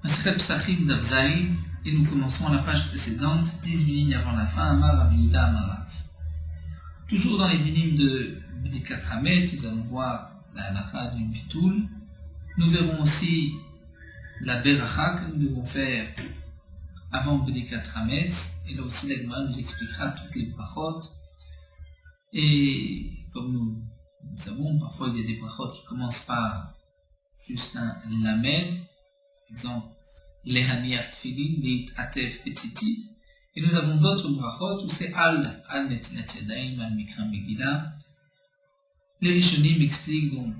Masechet Psachim Daf Zayin, et nous commençons à la page précédente, 18 lignes avant la fin, Amar Rabbi Yehuda Amar Rav. Toujours dans les dynimes de Bdikat Hametz, nous allons voir la halakha du Bitoul. Nous verrons aussi la Beracha que nous devons faire avant Bdikat Hametz, et là aussi la Gemara nous expliquera toutes les brachot. Et comme nous savons, parfois il y a des brachot qui commencent par juste un lamed, par exemple lehaniach tfilin, leit atef et tzitzit, et nous avons d'autres brachot où c'est al netilat yadayim, al mikra megillah. Les Rishonim expliquent donc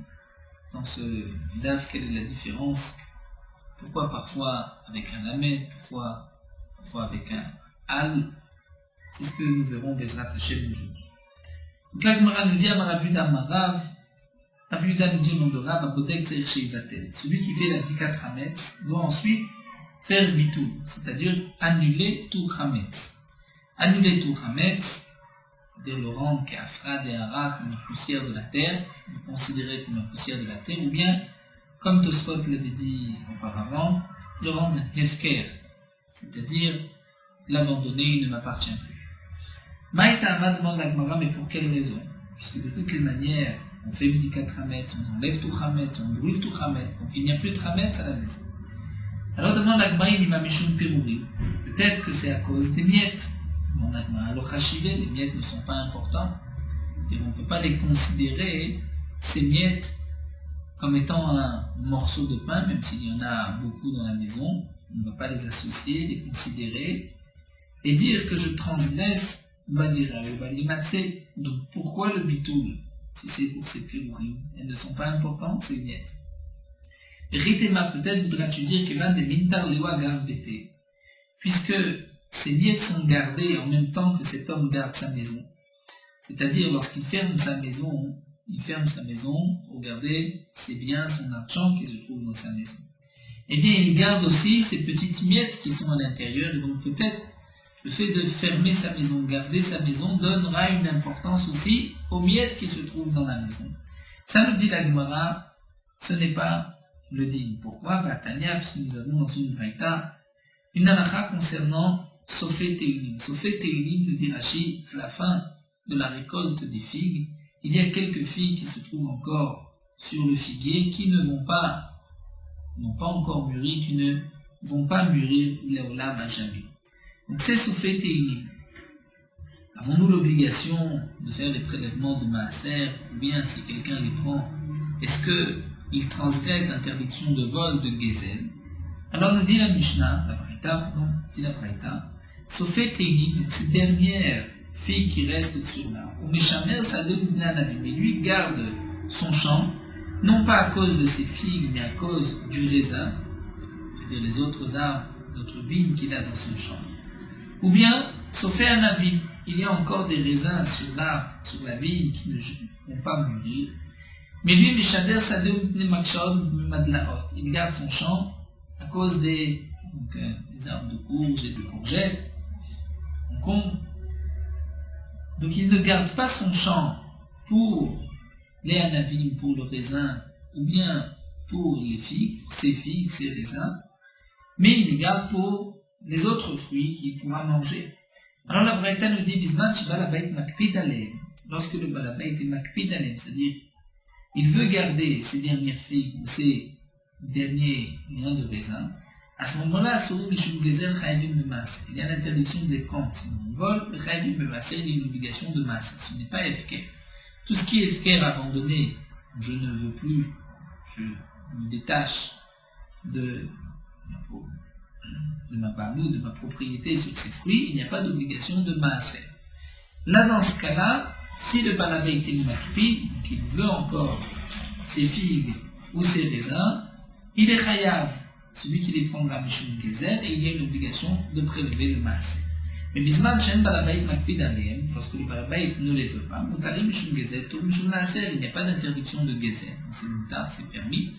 dans ce daf quelle est la différence, pourquoi parfois avec un lamed, parfois avec un al. C'est ce que nous verrons Bezrat Hashem aujourd'hui. Donc la Gemara nous dit Amar Rabbi Yehuda Amar Rav. Rabbi Yehuda nous dit au nom de Rav, Abodek Tzeir Sheivatel. Celui qui fait la Bdikat Hametz doit ensuite faire Bitoul, c'est-à-dire annuler tout Hametz. Annuler tout Hametz, c'est-à-dire le rendre Keafra De'ara, comme la poussière de la terre, le considérer comme la poussière de la terre, ou bien, comme Tosfot l'avait dit auparavant, le rendre Hefker, c'est-à-dire l'abandonner, il ne m'appartient plus. Maïtama demande la Gemara, mais pour quelle raison? Puisque de toutes les manières, on fait Bdikat Hametz, on enlève tout Hametz, on brûle tout Hametz, donc il n'y a plus de Hametz à la maison. Alors demande la Gemara, il m'a méchon Pérouri. Peut-être que c'est à cause des miettes. Demande la Gemara, alors Hachivé, les miettes ne sont pas importants, et on ne peut pas les considérer, ces miettes, comme étant un morceau de pain, même s'il y en a beaucoup dans la maison, on ne va pas les associer, les considérer, et dire que je transgresse donc pourquoi le bitoul, si c'est pour ces pirourim, elles ne sont pas importantes, ces miettes. Ritema, peut-être voudras-tu dire que van de mintar lewa garbete, puisque ces miettes sont gardées en même temps que cet homme garde sa maison. C'est-à-dire, lorsqu'il ferme sa maison, pour garder ses biens, son argent qui se trouve dans sa maison. Eh bien, il garde aussi ces petites miettes qui sont à l'intérieur, et donc peut-être le fait de fermer sa maison, garder sa maison, donnera une importance aussi aux miettes qui se trouvent dans la maison. Ça nous dit la Gemara, ce n'est pas le digne. Pourquoi? Tania, parce que nous avons dans une braïta une halakha concernant Sofé Teilim. Sofé Teilim, nous dit Rashi, à la fin de la récolte des figues, il y a quelques figues qui se trouvent encore sur le figuier, qui n'ont pas encore mûri, qui ne vont pas mûrir l'Eolam à jamais. Donc c'est Sofé Teilim. Avons-nous l'obligation de faire les prélèvements de Maaser, ou bien si quelqu'un les prend, est-ce qu'il transgresse l'interdiction de vol de Gezel? Alors nous dit la Mishnah, la Braïta, Sofé Teilim, ces dernières filles qui restent sur l'arbre, ou Meshamer Sadeh mais lui garde son champ, non pas à cause de ses figues, mais à cause du raisin, c'est-à-dire les autres arbres, d'autres vignes qu'il a dans son champ. Ou bien, sauf un avis, il y a encore des raisins sur l'arbre, sur la vigne qui ne vont pas mûrir. Mais lui, Meshader Sadeh Madlaot, il garde son champ à cause des arbres de courges et de courgettes. Donc il ne garde pas son champ pour les anavim, pour le raisin, ou bien pour les figues, pour ses figues, ses raisins, mais il les garde pour les autres fruits qu'il pourra manger. Alors la Braïta nous dit Bisman Shibalabait Makpid Alem. Lorsque le Balabait est Makpid Alem, c'est-à-dire il veut garder ses dernières figues ou ses derniers grains de raisin, à ce moment-là, il y a l'interdiction de les prendre. Si on vole, il y a une obligation de masse. Ce n'est pas FK. Tout ce qui est FK abandonné, je ne veux plus, je me détache de ma bamou, de ma propriété sur ces fruits, il n'y a pas d'obligation de maaser. Là, dans ce cas-là, si le balabé était makpi, donc il veut encore ses figues ou ses raisins, il est chayav, celui qui les prendra mishum gezel, et il y a une obligation de prélever le maaser. Mais bisman shen balabé makpi d'alem, lorsque le balabé ne les veut pas, mutari mishum gezel, tout mishum maaser, il n'y a pas d'interdiction de gezel, donc c'est mutar, c'est permis.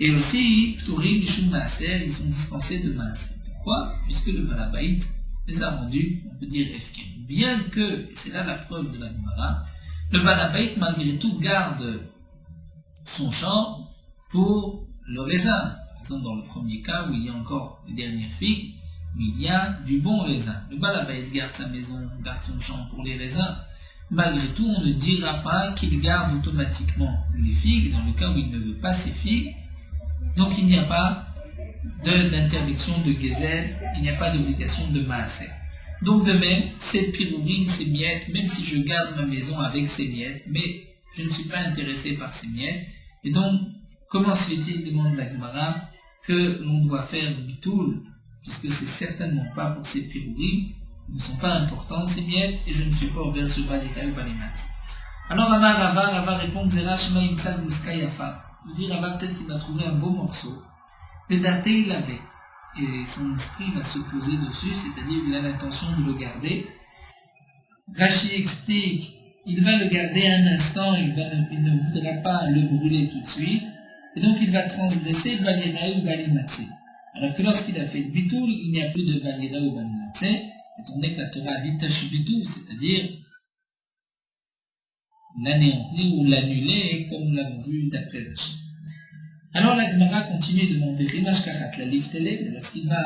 Et aussi, Ptouri, Mishum Maaser, ils sont dispensés de Maaser. Pourquoi? Puisque le Balabait les a rendus, on peut dire, FK. Bien que, et c'est là la preuve de la Gemara, le Balabait, malgré tout, garde son champ pour le raisin, Par exemple, dans le premier cas où il y a encore les dernières figues, mais il y a du bon raisin. Le Balavaïd garde sa maison, garde son champ pour les raisins. Malgré tout, on ne dira pas qu'il garde automatiquement les figues dans le cas où il ne veut pas ces figues. Donc il n'y a pas d'interdiction de gezel, il n'y a pas d'obligation de maaser. Donc de même, ces pirourines, ces miettes, même si je garde ma maison avec ces miettes, mais je ne suis pas intéressé par ces miettes, et donc comment se fait-il, demande la Gemara, que l'on doit faire le bitoul, puisque c'est certainement pas pour ces pirourines, ne sont pas importantes ces miettes, et je ne suis pas ouvert sur Badika ou Balimat. Alors Rava répond, Zera Shema Imtsad Muska Yafa. Il dit Rava peut-être qu'il va trouver un beau morceau. Pédaté il l'avait. Et son esprit va se poser dessus, c'est-à-dire qu'il a l'intention de le garder. Rashi explique, il va le garder un instant, il ne voudra pas le brûler tout de suite, et donc il va transgresser Balira ou Balimatse. Alors que lorsqu'il a fait le bitoul, il n'y a plus de Balira ou Balimatse, étant donné que la Torah a dit Tashubitou, c'est-à-dire l'anéantir ou l'annuler, comme nous l'avons vu d'après Rashi. Alors la Gemara continue de demander Rimash Kachat la Liftele, lorsqu'il va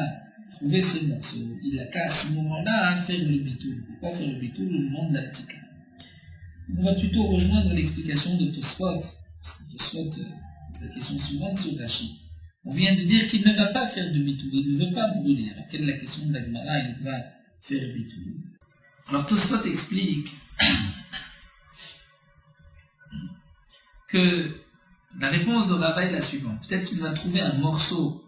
trouver ce morceau, il a qu'à ce moment-là faire le bitoul. Pourquoi faire le bitoul au moment de la Tika? On va plutôt rejoindre l'explication de Tosfot, parce que Tosfot, c'est la question suivante sur Rashi. On vient de dire qu'il ne va pas faire de bitoul, il ne veut pas brûler. Alors quelle est la question de la Gemara? Il va faire le bitoul. Alors Tosfot explique que la réponse de Rava est la suivante. Peut-être qu'il va trouver un morceau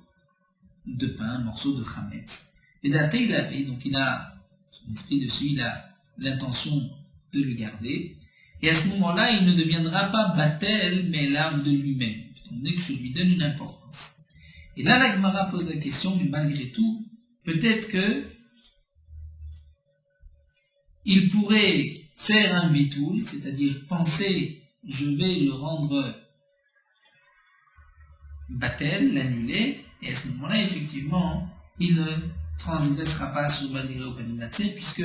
de pain, un morceau de chametz. Et daté, il avait, donc il a son esprit dessus, il a l'intention de le garder. Et à ce moment-là, il ne deviendra pas batel, mais l'âme de lui-même, étant donné que je lui donne une importance. Et là, la Gemara pose la question, mais malgré tout, peut-être que il pourrait faire un bitoul, c'est-à-dire penser, je vais le rendre batel, l'annuler, et à ce moment-là, effectivement, il ne transgressera pas sur Balira ou Balimatse, puisque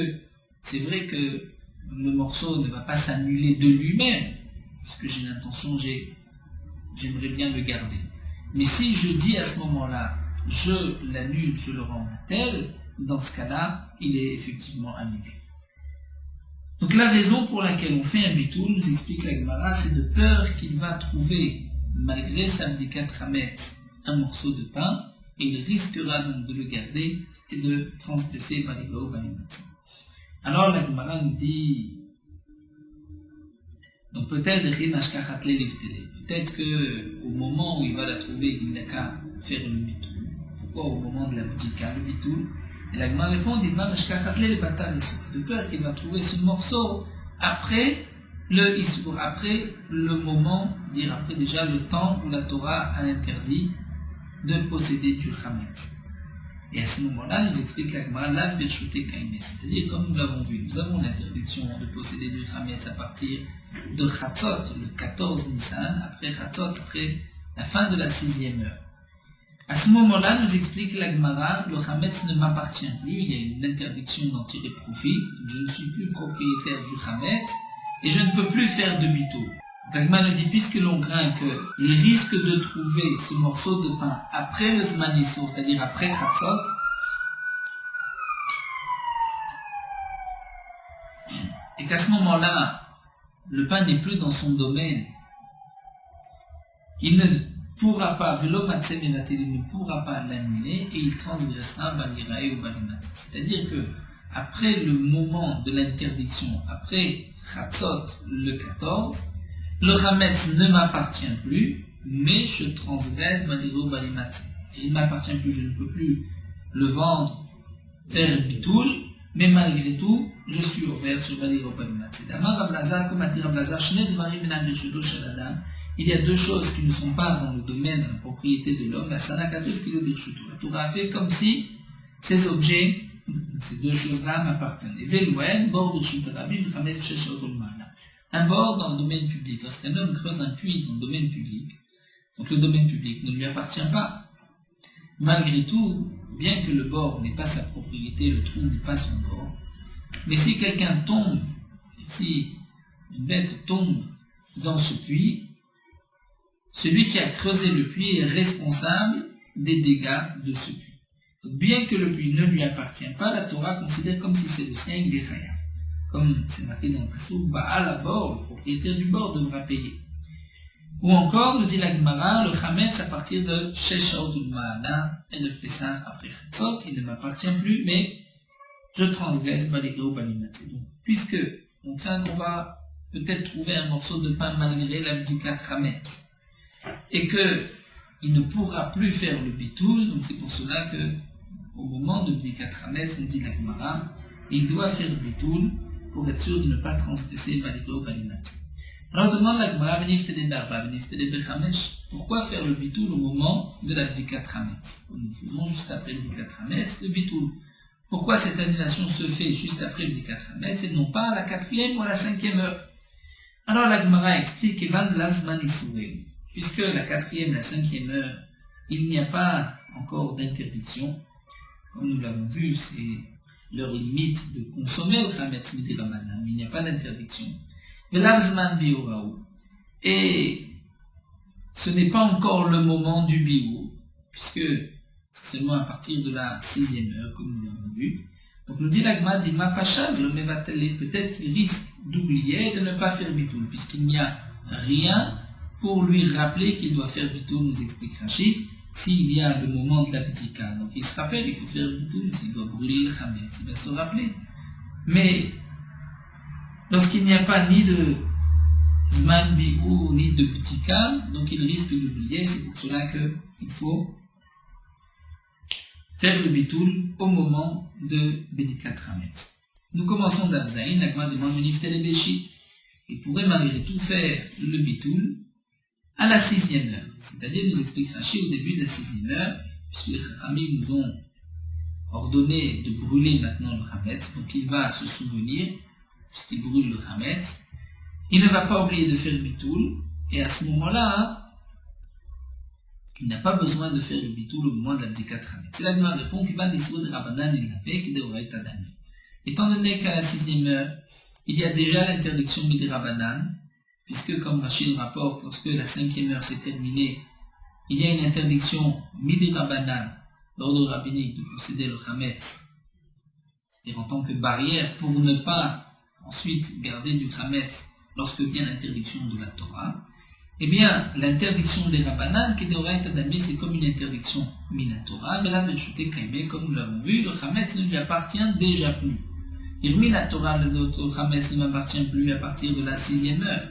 c'est vrai que le morceau ne va pas s'annuler de lui-même, puisque j'ai l'intention, j'aimerais bien le garder. Mais si je dis à ce moment-là, je l'annule, je le rends batel, dans ce cas-là, il est effectivement annulé. Donc la raison pour laquelle on fait un bitoul, nous explique la Gemara, c'est de peur qu'il va trouver malgré sa bdikat chametz, un morceau de pain, et il risquera donc de le garder et de transgresser Balira ou Balimatse. Alors la Gemara nous dit, donc peut-être peut-être que au moment où il va la trouver, il n'a qu'à faire le bitoul. Pourquoi au moment de la bdika, le bitoul? Et la Gemara répond, il va de peur qu'il va trouver ce morceau après le Issour, après le moment, dire après déjà le temps où la Torah a interdit de posséder du Chametz. Et à ce moment-là, nous explique la Gemara, la Birshute Kaime, c'est-à-dire comme nous l'avons vu, nous avons l'interdiction de posséder du Chametz à partir de Chatzot, le 14 Nissan, après Chatzot, après la fin de la 6e heure. À ce moment-là, nous explique la Gemara, le Chametz ne m'appartient plus, il y a une interdiction d'en tirer profit, je ne suis plus propriétaire du Chametz, et je ne peux plus faire de bitoul. Gagma nous dit, puisque l'on craint qu'il risque de trouver ce morceau de pain après le Zman Issour, c'est-à-dire après Chatzot, et qu'à ce moment-là, le pain n'est plus dans son domaine, il ne pourra pas, il ne pourra pas l'annuler, et il transgressera Balirae ou Balimat. C'est-à-dire que, après le moment de l'interdiction, après Chatzot le 14, le Chametz ne m'appartient plus, mais je transgresse Baliro Balimat. Et il ne m'appartient plus, je ne peux plus le vendre, faire bitoul, mais malgré tout, je suis ouvert sur Baliro Balimat. C'est Amar Rablazar, comme a dit Rablazar, il y a deux choses qui ne sont pas dans le domaine de la propriété de l'homme, la Sanakatouf qui le Birshuto. La Torah a fait comme si ces objets, ces deux choses-là m'appartenaient. Velouen, bord de Shutarabim, Hametz Sheshotolmala. Un bord dans le domaine public. Lorsqu'un homme creuse un puits dans le domaine public, donc le domaine public ne lui appartient pas. Malgré tout, bien que le bord n'ait pas sa propriété, le trou n'est pas son bord, mais si quelqu'un tombe, si une bête tombe dans ce puits, celui qui a creusé le puits est responsable des dégâts de ce puits. Donc, bien que le puits ne lui appartient pas, la Torah considère comme si c'est le sien, il est chayav. Comme c'est marqué dans le passouk, Baal Abor, le propriétaire du bord devra payer. Ou encore, nous dit la Gemara, le Chametz à partir de Sheshaot ou Ma'ana et de Pessah après Chatzot, il ne m'appartient plus, mais je transgresse Baligé ou Balimatzé. Donc, puisque on craint qu'on va peut-être trouver un morceau de pain malgré l'abdikat Chametz, et que il ne pourra plus faire le bitoul, donc c'est pour cela que au moment de l'abdikat Chametz, on dit la Gemara, il doit faire le bitoul pour être sûr de ne pas transgresser Baligé ou Balimatzé. Alors demande la Gemara, pourquoi faire le bitoul au moment de l'abdikat Chametz? Nous faisons juste après l'abdikat Chametz le bitoul. Pourquoi cette annulation se fait juste après l'abdikat Chametz et non pas à la 4e ou à la 5e heure? Alors la Gemara explique Evan Lazman Isouré, puisque la 4e, la 5e heure, il n'y a pas encore d'interdiction. Comme nous l'avons vu, c'est leur limite de consommer le Chametz Midi Ramadan, il n'y a pas d'interdiction. Et ce n'est pas encore le moment du biou, puisque c'est seulement à partir de la 6e heure, comme nous l'avons vu. Donc nous dit l'Agma, dit ma pacha, mais le mevatele, peut-être qu'il risque d'oublier et de ne pas faire bitoul, puisqu'il n'y a rien pour lui rappeler qu'il doit faire bitoul, nous explique Rachid, s'il y a le moment de l'abdika. Donc il se rappelle, il faut faire bitoul, s'il doit brûler le chametz, il va se rappeler. Mais lorsqu'il n'y a pas ni de Zman Bi'ou, ni de B'tika, donc il risque d'oublier, c'est pour cela qu'il faut faire le bitoul au moment de B'dikat Chametz. Nous commençons d'Abzaïn, la Gemara demande Niftel et Béchi. Il pourrait malgré tout faire le bitoul à la 6e heure. C'est-à-dire, nous explique Rashi au début de la 6e heure, puisque les Chachamim nous ont ordonné de brûler maintenant le Chametz, donc il va se souvenir, puisqu'il brûle le Chametz, il ne va pas oublier de faire le bitoul, et à ce moment-là, il n'a pas besoin de faire le bitoul au moment de l'abdikat Chametz. C'est là que ma répond qu'il va décider de Rabbanan il l'avait, qui devrait être adamé. Étant donné qu'à la 6e heure, il y a déjà l'interdiction Midi Rabbanan, puisque comme Rachid rapporte, lorsque la 5e heure s'est terminée, il y a une interdiction Midi Rabbanan, l'ordre rabbinique de posséder le Chametz, c'est-à-dire en tant que barrière pour ne pas ensuite garder du Chametz lorsque vient l'interdiction de la Torah. Eh bien, l'interdiction des Rabbanan, qui devrait être adamée, c'est comme une interdiction minatora, mais là, comme nous l'avons vu, le Chametz ne lui appartient déjà plus. La Torah, le Chametz ne m'appartient plus à partir de la 6e heure,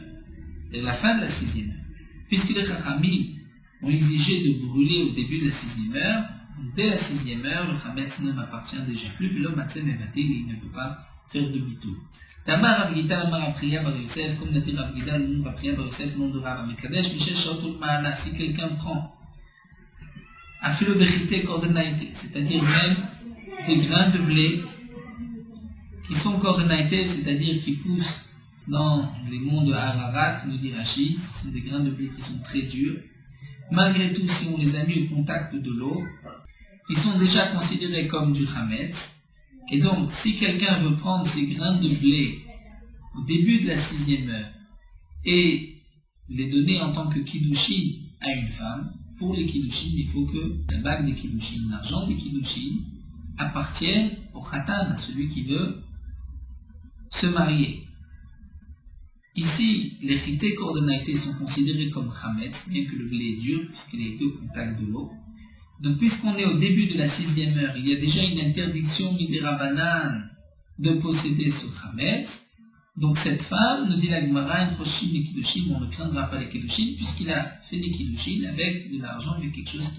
de la fin de la 6e heure. Puisque les Chachamim ont exigé de brûler au début de la 6e heure, dès la 6e heure, le Chametz ne m'appartient déjà plus, puis l'homme Matzeh Mevatil, il ne peut pas faire de bitoul. Tamar Avgita, Amar Apriya Bar Yosef, comme Natir Avgita, le nom Apriya Bar Yosef, le nom de Rav Amikadesh, Michel Shaotot Ma'ala, si quelqu'un prend Afilo Bechite Kordenaïté, c'est-à-dire même des grains de blé qui sont Kordenaïté, c'est-à-dire qui poussent dans les monts de Ararat, nous dit Rashi, ce sont des grains de blé qui sont très durs. Malgré tout, si on les a mis au contact de l'eau, ils sont déjà considérés comme du Chametz. Et donc, si quelqu'un veut prendre ces grains de blé au début de la 6e heure et les donner en tant que kiddushin à une femme, pour les kiddushin, il faut que la bague des kiddushin, l'argent des kiddushin, appartienne au khatan, à celui qui veut se marier. Ici, les chités coordonnatés sont considérés comme chametz, bien que le blé est dur, puisqu'il a été au contact de l'eau. Donc, puisqu'on est au début de la 6e heure, il y a déjà une interdiction Midi Rabbanan de posséder ce chametz. Donc, cette femme, nous dit la Gemara, une prochaine des kiddushin, on ne craindra pas les kiddushin, puisqu'il a fait des kiddushin avec de l'argent, avec quelque chose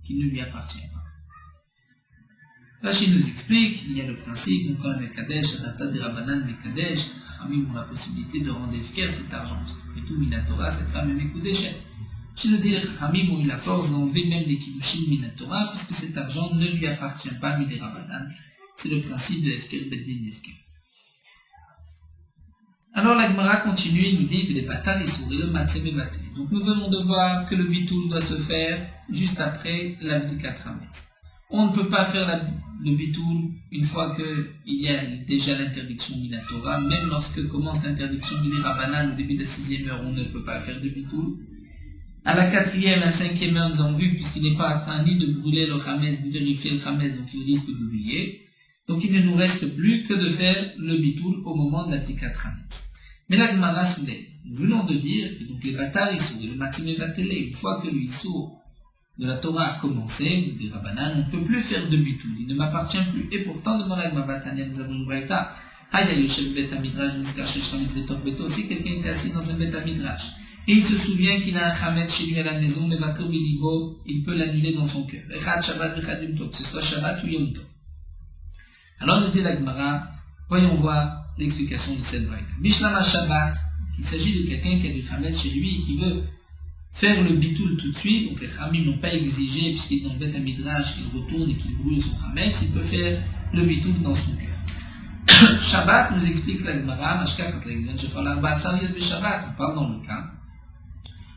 qui ne lui appartient pas. Rachid nous explique, il y a le principe, donc quand on est Kadesh, Adata de Rabbanan, mais Kadesh, Chachamim ont la possibilité de rendre efficace cet argent, parce qu'après tout, Minatora, cette femme est Mekoudeshet. Rachid nous dit, les Chachamim ont eu la force d'enlever même les Kiddushin Minatora, puisque cet argent ne lui appartient pas, Midi Rabbanan. C'est le principe de Efker Beddin Efker. Alors la Gemara continue et nous dit que les batal et souris le matzeh mevatel. Donc nous venons de voir que le bitoul doit se faire juste après l'abdikat chametz. On ne peut pas faire le bitoul une fois qu'il y a déjà l'interdiction minatora. Même lorsque commence l'interdiction midi rabbanan au début de la 6e heure, on ne peut pas faire de bitoul. À la quatrième, la cinquième heure, nous avons vu, puisqu'il n'est pas en train ni de brûler le Khametz, ni de vérifier le Khametz, donc il risque d'oublier. Donc il ne nous reste plus que de faire le bitoul au moment de la Tikat Khametz. Mais la Gemara soulève. Nous venons de dire que donc les Batar Issour et le Matim Evatele, une fois que le Issour de la Torah a commencé, des Rabbanan, on ne peut plus faire de bitoul, il ne m'appartient plus. Et pourtant, devant la Gemara Tanya, nous avons une braïta. Si quelqu'un était assis dans un Bet Midrash et il se souvient qu'il a un Khametz chez lui à la maison, mais il peut l'annuler dans son cœur. Que ce soit Shabbat ou Yom Tov. Alors nous dit la Gemara, voyons voir l'explication de cette braïta. Bishlama Shabbat, il s'agit de quelqu'un qui a du Khametz chez lui et qui veut faire le bitoul tout de suite. Donc les Khamim n'ont pas exigé, puisqu'il est dans le Bet Midrash, qu'il retourne et qu'il brûle son Khametz, il peut faire le bitoul dans son cœur. Shabbat nous explique la Gemara, on parle dans le cas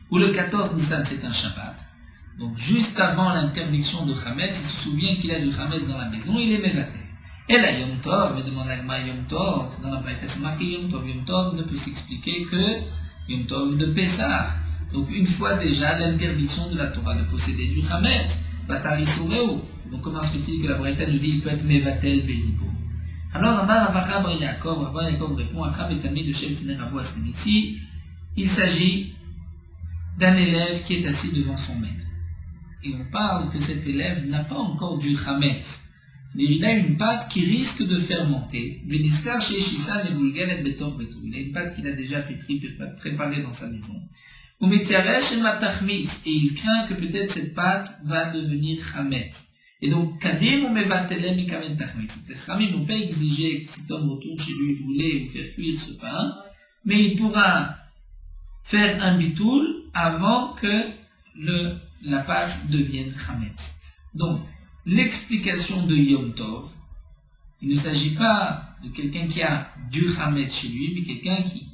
où le 14 Nissan c'est un Shabbat. Donc juste avant l'interdiction de Khametz, il se souvient qu'il a du Khametz dans la maison, il est mévatel. Et là Yom Tov, mais demande la Gemara Yom Tov, dans la Braïta c'est marqué Yom Tov ne peut s'expliquer que Yom Tov de Pessah. Donc une fois déjà l'interdiction de la Torah de posséder du Khametz, Batari Soreo. Donc comment se fait-il que la Braïta nous dit il peut être mévatel Belibo? Alors, Rabbi Yaakov répond à Chab et Tamid de Shem Fner Abou Asken. Ici, il s'agit d'un élève qui est assis devant son maître. Et on parle que cet élève n'a pas encore du Khametz. Il a une pâte qui risque de fermenter. Il a une pâte qu'il a déjà pétrie, préparée dans sa maison. Et il craint que peut-être cette pâte va devenir Khametz. Et donc, Kadim ou Mevatelem et Kamen Tachmetz. Les Khamim n'ont pas exigé que cet homme retourne chez lui brûler ou faire cuire ce pain, mais il pourra faire un bitoul avant que la pâte devienne Khametz. Donc, l'explication de Yom Tov, il ne s'agit pas de quelqu'un qui a du Khametz chez lui, mais quelqu'un qui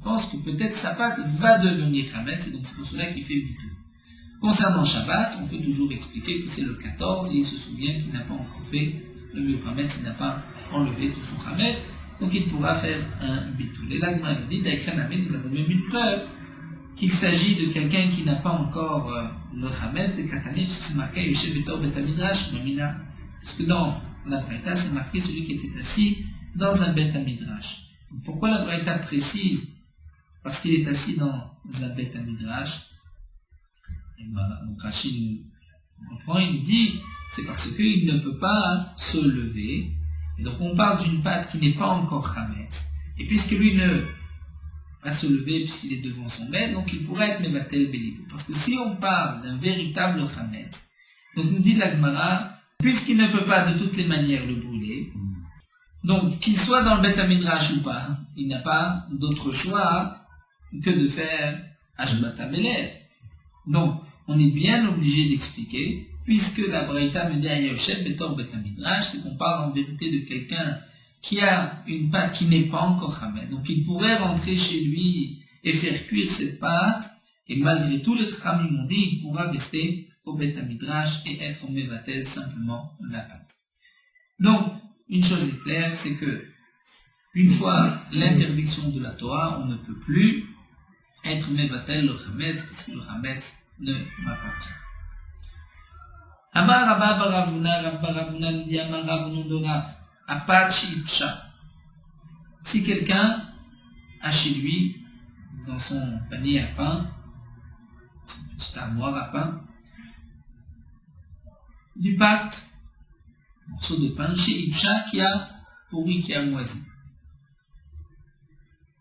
pense que peut-être sa pâte va devenir Khametz, et donc c'est pour cela qu'il fait le bitoul. Concernant Shabbat, on peut toujours expliquer que c'est le 14 et il se souvient qu'il n'a pas encore fait le Khametz, il n'a pas enlevé tout son Khametz, donc il pourra faire un bitoul. Et là, dit, nous avons même une preuve qu'il s'agit de quelqu'un qui n'a pas encore le Khametz, et Katané, puisque c'est marqué Yoshev Betor Bet Midrash, Mamina, parce que dans la Braïta, c'est marqué celui qui était assis dans un Bet Midrash. Pourquoi la Braïta précise? Parce qu'il est assis dans un Bet Midrash. Donc Rachid nous comprend, il nous dit, c'est parce qu'il ne peut pas se lever. Et donc on parle d'une pâte qui n'est pas encore Khametz. Et puisque lui ne va se lever puisqu'il est devant son maître, donc il pourrait être Mevatel Belibo. Parce que si on parle d'un véritable Khametz, donc nous dit la Gemara, puisqu'il ne peut pas de toutes les manières le brûler, donc qu'il soit dans le Bet Midrash ou pas, il n'a pas d'autre choix que de faire Ashbat HaMelech. Donc, on est bien obligé d'expliquer, puisque la Braïta me dit à Yoshev Betor Bet Midrash, c'est qu'on parle en vérité de quelqu'un qui a une pâte qui n'est pas encore Khametz. Donc, il pourrait rentrer chez lui et faire cuire cette pâte, et malgré tout, les Khamim m'ont dit, il pourra rester au Bet Midrash et être Mevatel simplement la pâte. Donc, une chose est claire, c'est que, une fois l'interdiction de la Torah, on ne peut plus être Mevatel le Khametz, parce que le Khametz ne m'appartient. Amar Rabba Baravuna nous dit Amar Rav nom de Rav, Apache Ipsha. Si quelqu'un a chez lui, dans son panier à pain, sa petite armoire à pain, du pâte, un morceau de pain chez Ipsha qui a pourri, qui a moisi.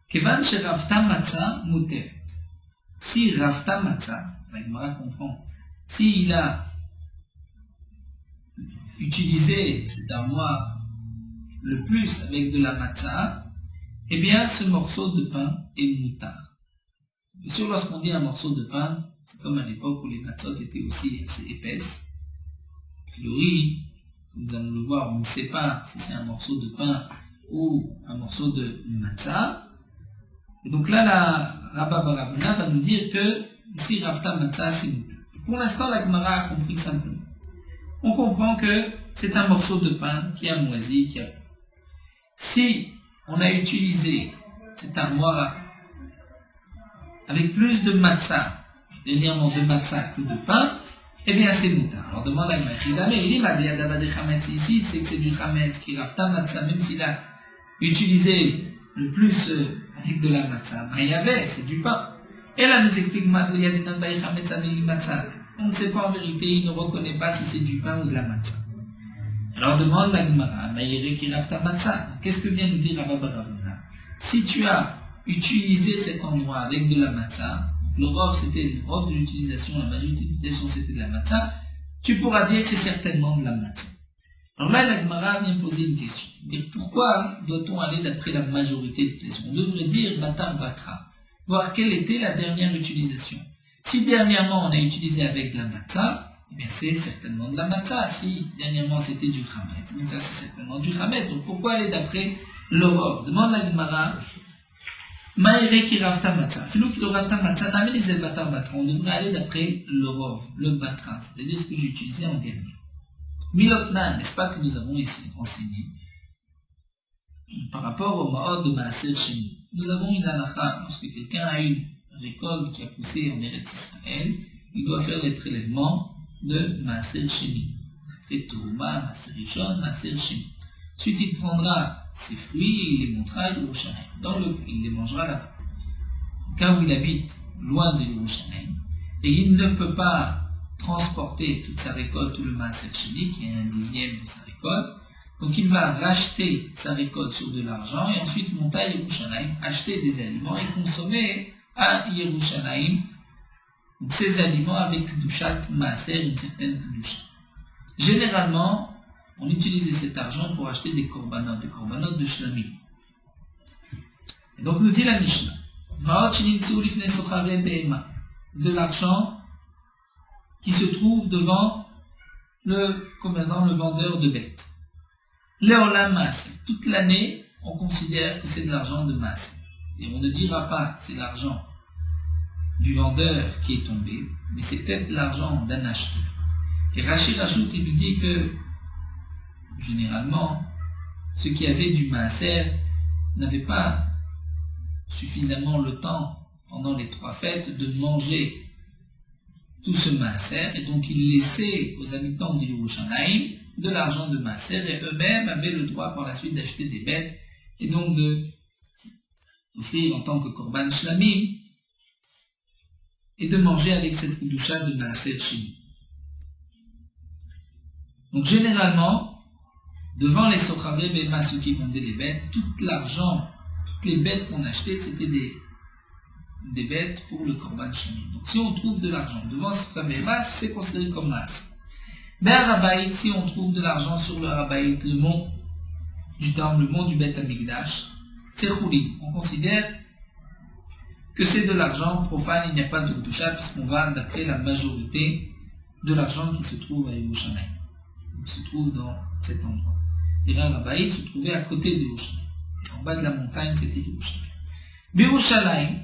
Kevan chez Rafta Matzah Muteret. Si Rafta Matzah, la Gemara comprend, s'il a utilisé cette armoire le plus avec de la matzah, eh bien ce morceau de pain est moutard. Bien sûr, lorsqu'on dit un morceau de pain, c'est comme à l'époque où les matzot étaient aussi assez épaisses. A priori, nous allons le voir, on ne sait pas si c'est un morceau de pain ou un morceau de matzah. Et donc là, la Rabba Baravuna va nous dire que ici, Rafta Matzah, c'est moutard. Pour l'instant, la Gemara a compris simplement. On comprend que c'est un morceau de pain qui a moisi, qui a... Si on a utilisé cette armoire avec plus de matzah, dernièrement de matzah que de pain, eh bien c'est moutar. Alors demande à Gmara, mais il est mal, il y a d'abord des chametz ici, c'est que c'est du chametz qui rafta matzah, même s'il a utilisé le plus avec de la matzah. Ben, il y avait, c'est du pain. Et là, nous explique il y a des nanbaï chametz avec matzah. On ne sait pas en vérité, il ne reconnaît pas si c'est du pain ou de la matzah. Alors demande à Gmara, Maïre qui rafta matzah. Qu'est-ce que vient nous dire Rabba Baravuna? Si tu as utilisé cet endroit avec de la matzah, le rov c'était le rov de l'utilisation, la majorité de l'utilisation c'était de la matzah, tu pourras dire que c'est certainement de la matzah. Alors là, la Gemara vient poser une question. Dire pourquoi doit-on aller d'après la majorité de l'utilisation? On devrait dire batar batra, voir quelle était la dernière utilisation. Si dernièrement on a utilisé avec de la matzah, eh bien c'est certainement de la matzah. Si dernièrement c'était du chametz, donc ça c'est certainement du chametz. Donc pourquoi aller d'après le rov? Demande la Gemara. Maïre qui rafta matzah. Filou qui le rafta matzah, n'amène les batar batra. On devrait aller d'après le rov, le batra, c'est-à-dire ce que j'ai utilisé en dernier. Milotnan, n'est-ce pas que nous avons ici enseigné par rapport au ma'od de Maaser Sheni. Nous avons une halakha, lorsque quelqu'un a une récolte qui a poussé en Eretz Israël, il doit faire les prélèvements de Maaser Sheni. Fait Touma, Maaser Rishon, Maaser Sheni. Ensuite, il prendra ses fruits et il les montrera à Yerushalayim. Il les mangera là-bas. Au cas où il habite loin de Yerushalayim, et il ne peut pas transporter toute sa récolte, tout le Maaser Sheni, qui est 1/10 de sa récolte. Donc il va racheter sa récolte sur de l'argent et ensuite monter à Yerushalayim, acheter des aliments et consommer à Yerushalayim ces aliments avec Kedushat Maaser, une certaine Kedusha. Généralement, on utilisait cet argent pour acheter des korbanot de Shlamim. Donc nous dit la Mishnah, de l'argent qui se trouve devant le commerçant, le vendeur de bêtes. Léola Maaser. Toute l'année, on considère que c'est de l'argent de Maaser. Et on ne dira pas que c'est l'argent du vendeur qui est tombé, mais c'est peut-être l'argent d'un acheteur. Et Rachid rajoute, il nous dit que, généralement, ceux qui avaient du Maaser n'avaient pas suffisamment le temps, pendant les 3 fêtes, de manger tout ce Maaser, et donc ils laissaient aux habitants de Yerushalayim de l'argent de Maaser, et eux-mêmes avaient le droit par la suite d'acheter des bêtes, et donc de offrir en tant que korban shlamim, et de manger avec cette kedusha de Maaser Sheni. Donc généralement, devant les sochavé bema, ceux qui vendaient les bêtes, tout l'argent, toutes les bêtes qu'on achetait, c'était des bêtes pour le korban sheni. Donc si on trouve de l'argent devant sochavé bema, c'est considéré comme Maaser. Mais à Rabaït, si on trouve de l'argent sur le Rabaït, le mont du temple, le mont du Beth Amikdash, c'est chouli. On considère que c'est de l'argent profane, il n'y a pas de kedusha, puisqu'on va d'après la majorité de l'argent qui se trouve à Yerushalayim, qui se trouve dans cet endroit. Et là, Rabaït se trouvait à côté de Yerushalayim. En bas de la montagne, c'était Yerushalayim. Mais Yerushalayim,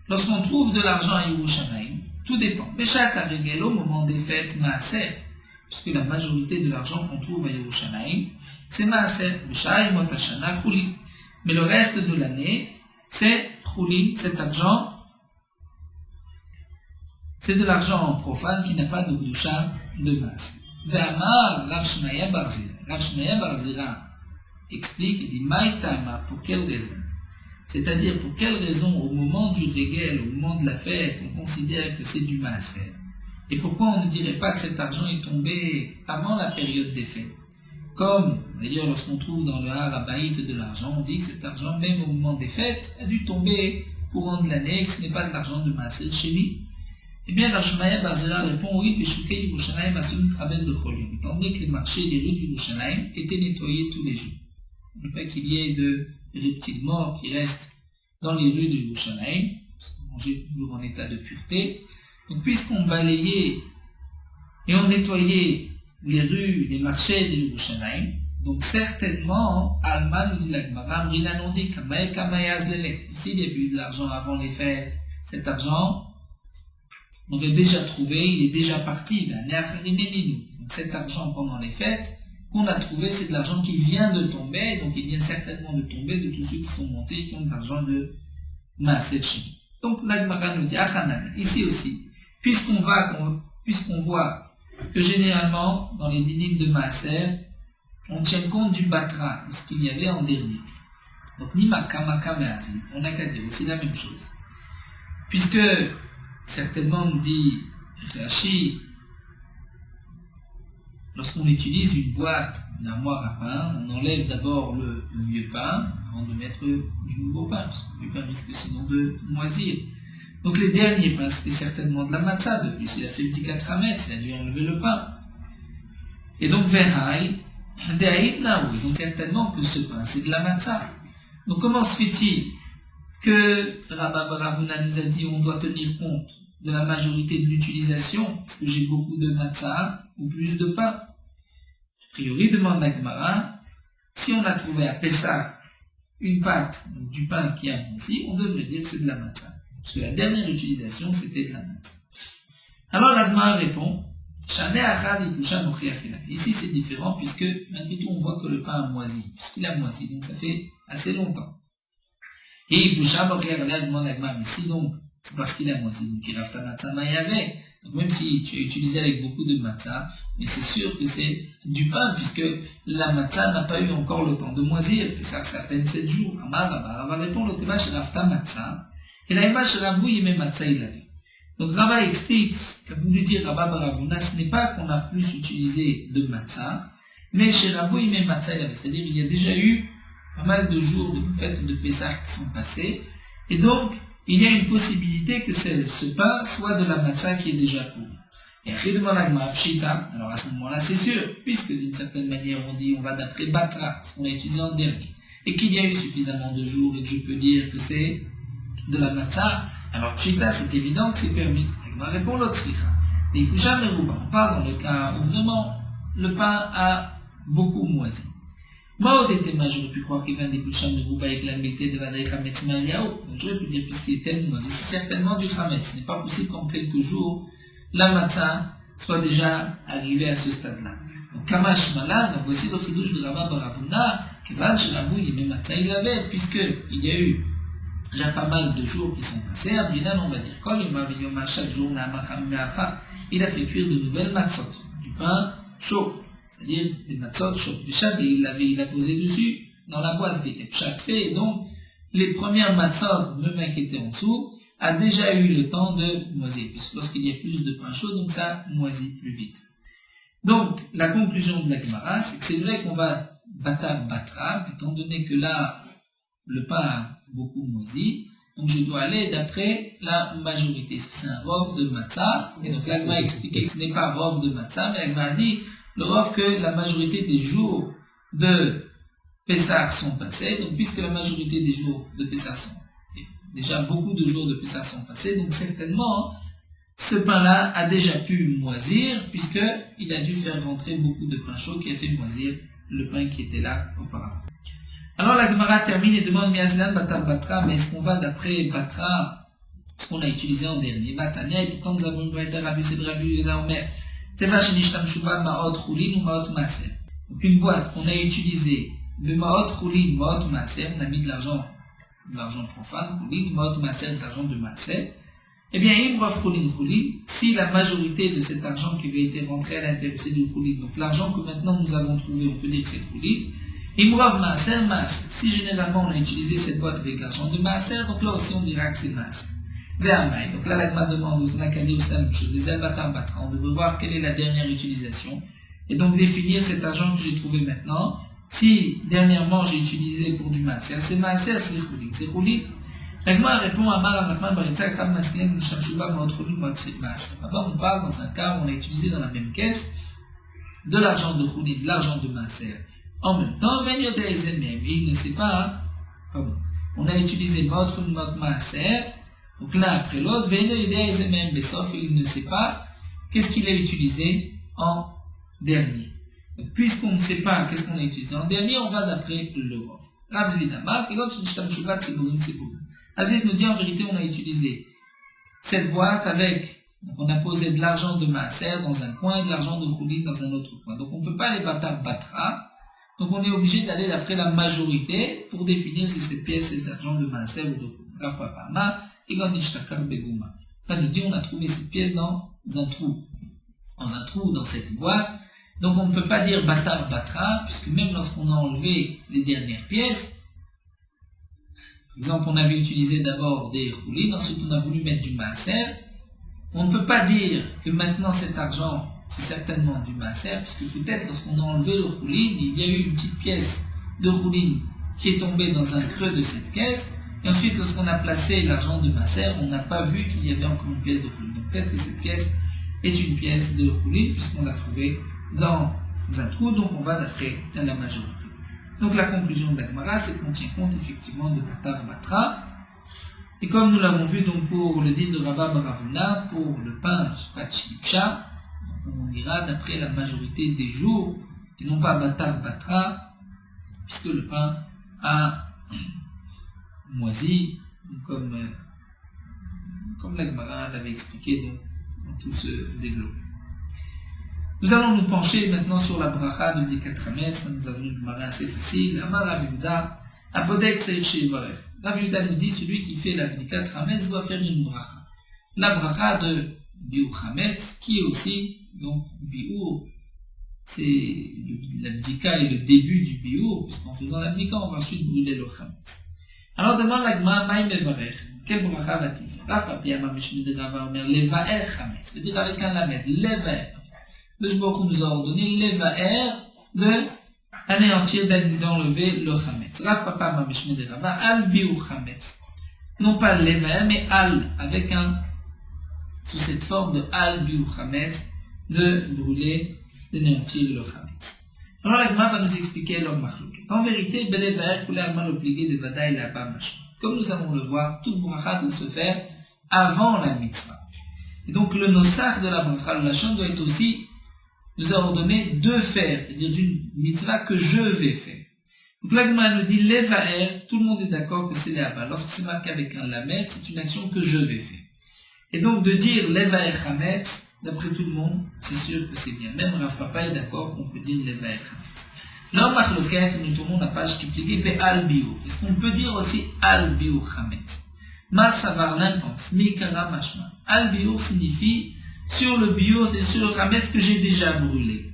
lorsqu'on trouve de l'argent à Yerushalayim, tout dépend. Béchak Aregel, au moment des fêtes Maaser, puisque la majorité de l'argent qu'on trouve à Yerushalayim, c'est Maaser, Béchak, Motashana, Chouli. Mais le reste de l'année, c'est Chouli, cet argent, c'est de l'argent profane qui n'a pas de kedusha de Maaser. Ve'amar Rav Shmaya bar Zira. Rav Shmaya bar Zira explique et dit Maïtama, pour quelle raison? C'est-à-dire pour quelle raison au moment du régel, au moment de la fête, on considère que c'est du Maaser? Et pourquoi on ne dirait pas que cet argent est tombé avant la période des fêtes? Comme, d'ailleurs, lorsqu'on trouve dans le Harabaït de l'argent, on dit que cet argent, même au moment des fêtes, a dû tomber courant de l'année, que ce n'est pas de l'argent de Maaser Sheni. Eh bien, Rav Shmaya bar Zira répond oui, les Shukei Yerushalayim assument travail de Cholim, étant donné que les marchés et les rues d'Yerushalayim étaient nettoyés tous les jours. Ne pas qu'il y ait de reptiles morts qui restent dans les rues de Yerushalayim, parce qu'on mangeait toujours en état de pureté. Donc, puisqu'on balayait et on nettoyait les rues, les marchés de Yerushalayim, donc certainement, Alma nous dit la Gemara, Amrina nous dit Kamae Kamayaz Lelech. S'il y a eu de l'argent avant les fêtes, cet argent, on l'a déjà trouvé, il est déjà parti. Donc cet argent pendant les fêtes qu'on a trouvé, c'est de l'argent qui vient de tomber, donc il vient certainement de tomber de tous ceux qui sont montés, qui ont de l'argent de Maaser Sheni. Donc la Gemara nous dit, ici aussi, puisqu'on voit que généralement, dans les dynimes de Maaser, on tient compte du batra, de ce qu'il y avait en dernier. Donc, ni maka, me'azi, on n'a qu'à dire, c'est la même chose. Puisque, certainement, nous dit Rashi, lorsqu'on utilise une boîte, une armoire à pain, on enlève d'abord le vieux pain avant de mettre du nouveau pain, parce que le vieux pain risque sinon de moisir. Donc les derniers pains, c'était certainement de la matzah, de plus il a fait le petit 4 amètres, il a dû enlever le pain. Et donc Verhaï, donc certainement que ce pain, c'est de la matzah. Donc comment se fait-il que Rabba Baravuna nous a dit on doit tenir compte de la majorité de l'utilisation, parce que j'ai beaucoup de matzah ou plus de pain? A priori, demande la Gemara, si on a trouvé à Pessah une pâte, donc du pain qui a moisi, on devrait dire que c'est de la matzah. Parce que la dernière utilisation, c'était de la matzah. Alors la Gemara répond, ici c'est différent, puisque malgré tout on voit que le pain a moisi, puisqu'il a moisi, donc ça fait assez longtemps. Et la demande la Gemara, mais si donc, c'est parce qu'il a moisi, donc il a fait la matzah avec. Donc même si tu as utilisé avec beaucoup de matzah, mais c'est sûr que c'est du pain, puisque la matzah n'a pas eu encore le temps de moisir, et ça à peine 7 jours. Amar va répondre au tema chez Rafta matzah, et la ima chez Rabou yemé matzah il avait. Donc Rabba explique qu'a voulu dire Rabba Baravuna, ce n'est pas qu'on a plus utilisé de matzah, mais chez Rabou yemé matzah il avait, c'est-à-dire il y a déjà eu pas mal de jours de fêtes de Pessah qui sont passés, et donc il y a une possibilité que ce pain soit de la matzah qui est déjà pourrie. Et après demande la Gemara pshita, alors à ce moment-là c'est sûr, puisque d'une certaine manière on dit on va d'après batra, ce qu'on a utilisé en dernier, et qu'il y a eu suffisamment de jours et que je peux dire que c'est de la matzah, alors pshita c'est évident que c'est permis. La Gemara répond l'autre tzricha. Les kusham meruba, on parle dans le cas où vraiment le pain a beaucoup moisi. J'aurais pu croire qu'il vient des Kusham de Rouba avec la milité de Vadei Chametz Maliao. J'aurais pu dire puisqu'il est tellement moisi, c'est certainement du Chametz. Ce n'est pas possible qu'en quelques jours, la matzah soit déjà arrivée à ce stade-là. Donc, Kamash Malan, donc voici le chidouche de Rabba Baravuna, Kevan Sherabou Yemé Matzah il avait, puisqu'il y a eu déjà pas mal de jours qui sont passés. Abrinan, on va dire, Kol Yoma Yoma, chaque jour, Naamacham Meafa, il a fait cuire de nouvelles matzot, du pain chaud. C'est-à-dire des matzot chaudes. Il a posé dessus dans la boîte avec pshat fait, et donc les premières matzot, même qui étaient en dessous, a déjà eu le temps de moisir, puisque lorsqu'il y a plus de pain chaud, donc ça moisit plus vite. Donc la conclusion de la Gemara, c'est que c'est vrai qu'on va batra, étant donné que là le pain a beaucoup moisi, donc je dois aller d'après la majorité. Est-ce que c'est un rov de matzah? Et donc la Gemara a expliqué que ce n'est pas un rov de matzah, mais la Gemara a dit le rov que la majorité des jours de Pessah sont passés, donc puisque la majorité des jours de Pessah sont déjà beaucoup de jours de Pessah sont passés, donc certainement ce pain-là a déjà pu moisir, puisqu'il a dû faire rentrer beaucoup de pain chaud qui a fait moisir le pain qui était là auparavant. Alors la Gemara termine et demande Miazlan Batar Batra, mais est-ce qu'on va d'après Batra, ce qu'on a utilisé en dernier? Batania, et pourtant nous avons une braïta Rabbi Sedrabu et Naomer. Donc une boîte qu'on a utilisée, le maot roulin, maot maaser, on a mis de l'argent profane, roulin, maot maaser, de l'argent de maaser. Eh bien, imrov roulin, si la majorité de cet argent qui avait été rentré à l'intérieur, c'est du roulin, donc l'argent que maintenant nous avons trouvé, on peut dire que c'est roulin. Imrov maaser, maaser. Si généralement on a utilisé cette boîte avec l'argent de maaser, donc là aussi on dira que c'est maaser. Donc là, la Gemara demande aux Nakadi aussi la même chose, des Albatar Batra. On devrait voir quelle est la dernière utilisation et donc définir cet argent que j'ai trouvé maintenant. Si dernièrement j'ai utilisé pour du maaser, c'est maaser, c'est roulin. C'est roulin. La Gemara répond à Mara Rahman Baritza Kram Maskinen Mouchamchouba Maotrolin Moatse maaser. D'abord, on parle dans un cas où on a utilisé dans la même caisse de l'argent de roulin, de l'argent de maaser. En même temps, il ne sait pas, on a utilisé Maotrolin maaser. Donc l'un après l'autre, il ne sait pas qu'est-ce qu'il a utilisé en dernier. Donc, puisqu'on ne sait pas qu'est-ce qu'on a utilisé en dernier, on va d'après le rov. Azvid nous dit en vérité, on a utilisé cette boîte avec, donc on a posé de l'argent de maaser dans un coin et de l'argent de roulin dans un autre coin. Donc on ne peut pas les batar batra. Donc on est obligé d'aller d'après la majorité pour définir si cette pièce est d'argent de maaser ou de roulin. Là, nous dit, on a trouvé cette pièce dans un trou. Dans un trou, dans cette boîte. Donc, on ne peut pas dire batar batra, puisque même lorsqu'on a enlevé les dernières pièces, par exemple, on avait utilisé d'abord des choulines, ensuite on a voulu mettre du maaser. On ne peut pas dire que maintenant cet argent, c'est certainement du maaser, puisque peut-être lorsqu'on a enlevé le chouline, il y a eu une petite pièce de chouline qui est tombée dans un creux de cette caisse, et ensuite lorsqu'on a placé l'argent de maaser, on n'a pas vu qu'il y avait encore une pièce de chouline. Donc peut-être que cette pièce est une pièce de chouline, puisqu'on l'a trouvée dans un trou, donc on va d'après la majorité. Donc la conclusion de la Gemara, c'est qu'on tient compte effectivement de batar batra. Et comme nous l'avons vu donc pour le din de Rabba Baravuna, pour le pain Pachipcha, on ira d'après la majorité des jours, et non pas batar batra, puisque le pain a moisi, comme la Gemara l'avait expliqué dans tout ce développement. Nous allons nous pencher maintenant sur la bracha de Bdikat Hametz. Nous avons une bracha assez facile. Amar Rav Yehuda, Abodek Tseir Shevarech. Rav Yehuda nous dit, celui qui fait la Bdikat Hametz doit faire une bracha. La bracha de Biur Hametz, qui est aussi, donc, Biur, c'est la Bdika et le début du Biur, puisqu'en faisant la Bdika, on va ensuite brûler le Hametz. Alors, demande la Gemara, Maïm Levarech. Quelle bracha va-t-il faire? Rav Papi Amar Mishmid Rava Omer, Levaer Hametz. C'est-à-dire avec un lamed, Levaer. Le Jbok nous a ordonné l'évaer de anéantir, d'enlever le chametz. Rav Papa Mamishme de Rava, al biou chametz. Non pas l'évaer, mais al, avec sous cette forme de al biou chametz, de brûler, d'anéantir le chametz. Alors la Gemara va nous expliquer leur marloquet. En vérité, l'évaer coulait al mal obligé de vada et la bas machma. Comme nous allons le voir, toute bracha doit se faire avant la mitzvah. Et donc le nosach de la bracha, le lachon doit être aussi nous a ordonné de faire, c'est-à-dire d'une mitzvah que je vais faire. Donc là, Gemara nous dit l'évaer, tout le monde est d'accord que c'est l'éaba. Lorsque c'est marqué avec un lamet, c'est une action que je vais faire. Et donc de dire l'évaer chametz, d'après tout le monde, c'est sûr que c'est bien. Même Rav Papa est d'accord qu'on peut dire l'évaer chametz. Là, marloquette, nous tournons la page qui plique al bio. Est-ce qu'on peut dire aussi al bio chametz? Mar savar l'impense, mikara mashma. Al bio signifie sur le bio, c'est sur le chametz que j'ai déjà brûlé.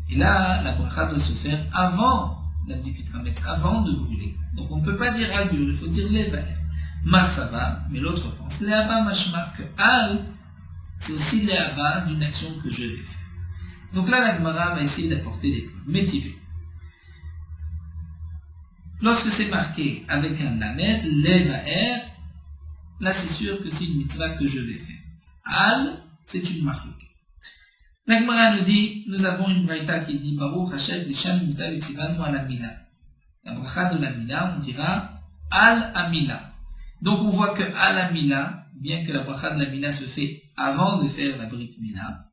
Et là, la bracha doit se faire avant la bdikat chametz, avant de brûler. Donc on ne peut pas dire al bio, il faut dire l'évaer. Mar ça va, mais l'autre pense l'éaba mashma que al, c'est aussi l'éaba d'une action que je vais faire. Donc là, la Gemara va essayer d'apporter des preuves. Métivé. Lorsque c'est marqué avec un lamet, l'évaer, là c'est sûr que c'est une mitzvah que je vais faire. Al, c'est une marloquette. La Gemara nous dit, nous avons une braïta qui dit Baruch Hashem Lisham Mitav Etzivanu al Amila. La bracha de la Mila, on dira al Amila. Donc on voit que al Amila, bien que la bracha de la Mila se fait avant de faire la Brit Mila,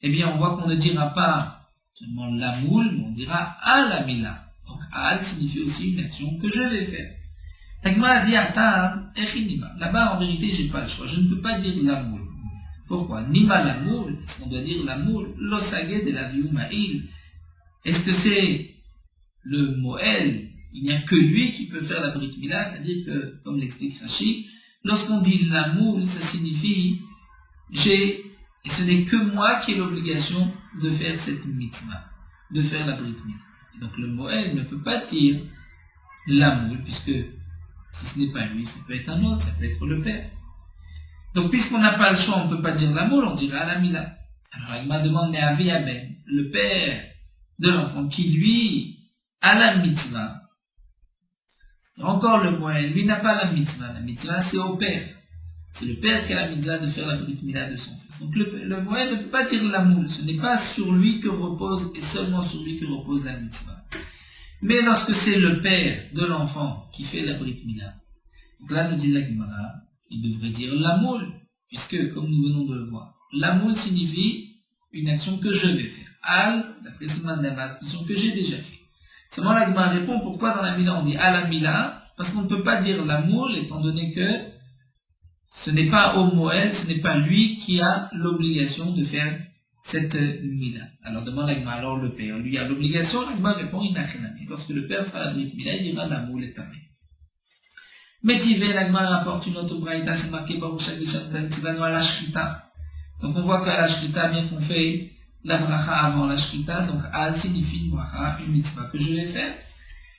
eh bien on voit qu'on ne dira pas seulement la moule, mais on dira al Amila. Donc al signifie aussi une action que je vais faire. La Gemara dit Atam Echinima. Là-bas en vérité j'ai pas le choix, je ne peux pas dire la moule. Pourquoi? Nima la moule, est-ce qu'on doit dire la moule? L'osagé de la vioumaïl. Est-ce que c'est le Moël? Il n'y a que lui qui peut faire la Brit Mila, c'est-à-dire que, comme l'explique Rashi, lorsqu'on dit la moule, ça signifie et ce n'est que moi qui ai l'obligation de faire cette mitzvah, de faire la Brit Mila. Et donc le Moël ne peut pas dire la moule, puisque si ce n'est pas lui, ça peut être un autre, ça peut être le père. Donc, puisqu'on n'a pas le choix, on ne peut pas dire la moule, on dira la mila. Alors, il m'a demandé, mais Avi Aben, le père de l'enfant, qui lui a la mitzvah. Encore le moël, lui n'a pas la mitzvah. La mitzvah, c'est au père. C'est le père qui a la mitzvah de faire la brit mila de son fils. Donc, le moël ne peut pas dire la moule. Ce n'est pas sur lui que repose, et seulement sur lui que repose la mitzvah. Mais lorsque c'est le père de l'enfant qui fait la brit mila, donc là, nous dit la Gemara, il devrait dire la moule, puisque, comme nous venons de le voir, la moule signifie une action que je vais faire. Al, d'après ce mandam, action que j'ai déjà fait. Seulement la Gemara répond pourquoi dans la Mila on dit à la Mila, parce qu'on ne peut pas dire la moule, étant donné que ce n'est pas au Moël, ce n'est pas lui qui a l'obligation de faire cette Mila. Alors demande la Gemara, alors le père, lui a l'obligation, la Gemara répond inachenami. Lorsque le père fera la Brit Mila, il dira la moule est tamée. Métivé, l'agma rapporte une autre braïta, c'est marqué Baruch Shagisham Mitzvah à la Shrita. Donc on voit qu'à la Shrita, bien qu'on fait la bracha avant la Shrita, donc Al signifie une bracha, une mitzvah que je vais faire.